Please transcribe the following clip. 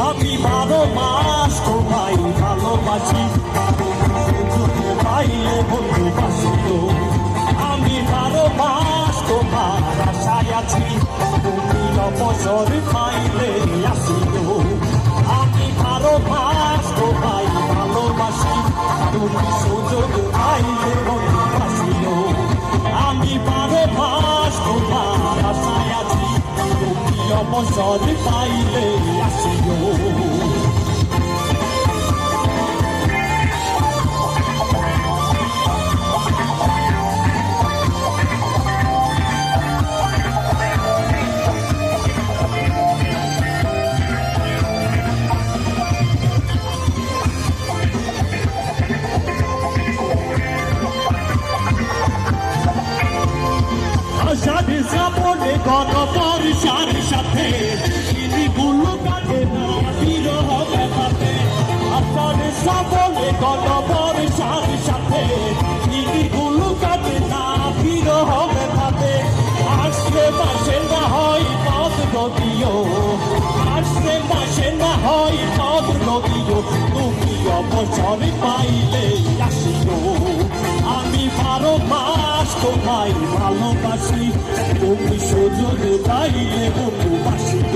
আমি 12 মাস তোমায় ভালোবাসি, পাইলে বন্ধু বাসিত। আমি 12 মাস তোমার আশায় আছি, তুমি অবসর পাইলে আসিত। আমি 12 মাস তোমায় ভালোবাসি, তুমি সুযোগ পাইলে বন্ধু বাসিত। আমি 12 মাস তোমার আশায় আছি, তুমি অবসর পাইলে আসিত। আষাঢ়ে শ্রাবণে গণবর্ষার সাথে চিনিগুলো কাটে না বিরহ ব্যথাতে। আষাঢ়ে শ্রাবণে গণবর্ষার সাথে চিনিগুলো কাটে না বিরহ ব্যথাতে। আসলে মাসে না হয় পথ নদীও, আসলে মাসে না হয় পথ নদীও, তুমি অবসর পাইলে আসিও। আমি 12 মাস তোমায় ভালোবাসি, তুমি সুযোগ পাইলে বন্ধু বাসিত।